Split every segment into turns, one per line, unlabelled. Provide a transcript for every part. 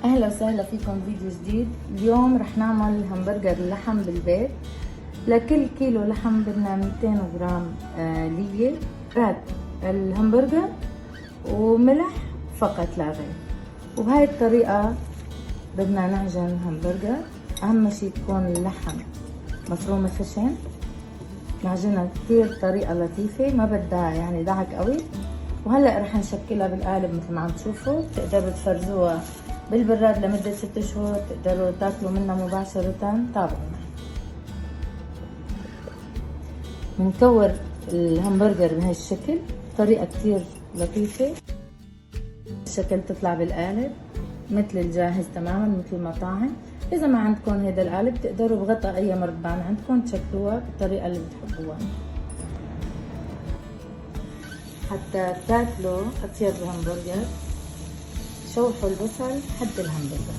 اهلا وسهلا فيكم فيديو جديد. اليوم رح نعمل همبرجر اللحم بالبيت. لكل كيلو لحم بدنا 200 جرام ليه راد الهمبرجر وملح فقط لا غير. وبهاي الطريقة بدنا نعجن همبرجر. اهم شي تكون اللحم مفرومة خشن، نعجنها كتير طريقة لطيفة، ما بدها يعني دعك قوي. وهلا رح نشكلها بالقالب مثل ما عم تشوفوا. بتقدروا تفرزوها بالبراد لمدة 6 شهور، تقدروا تاكلوا منها مباشرة. تابعونا. بنكور الهمبرجر بهاي الشكل، طريقة كتير لطيفة. الشكل تطلع بالقالب مثل الجاهز تماما، مثل المطاعم. اذا ما عندكم هيدا القالب تقدروا بغطاء اي مربان عندكم تشكلوها بالطريقة اللي بتحبوها حتى تاكلوا اطيب الهمبرجر. شوحوا البصل حد الهمبرجر.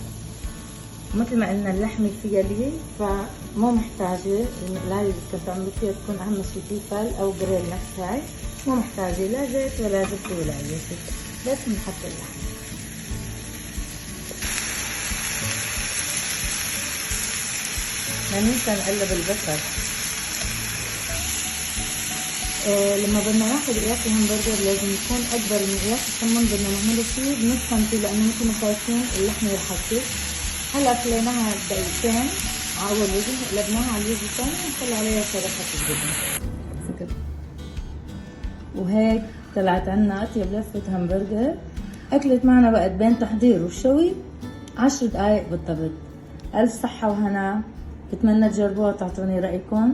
مثل ما قلنا اللحمة فيها ليه، فمو محتاجة المقلاية اللي كنت عم فيها تكون اهم شي تيفال او جريل نفس هاي، مو محتاجة لا زيت ولا زبدة ولا اي شي، بس بنحط اللحمة. ما ننسى نقلب البصل. لما بدنا ناخذ قياس الهمبرجر لازم يكون اكبر من قياس الكمون. بدنا نعمله فيه بنص سنتي لانه مثل ما شايفين اللحمه رح تصير. هلا خليناها دقيقتين على اول وجه، قلبناها على الوجه الثاني ونخلي عليها شريحه الجبن. وهيك طلعت عنا اطيب لفه همبرجر. اكلت معنا وقت بين تحضير والشوي 10 دقائق بالضبط. الف صحه وهنا. بتمنى تجربوها وتعطوني رايكم،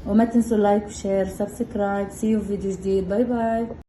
وما تنسوا لايك وشير سبسكرايب. سي يو فيديو جديد. باي باي.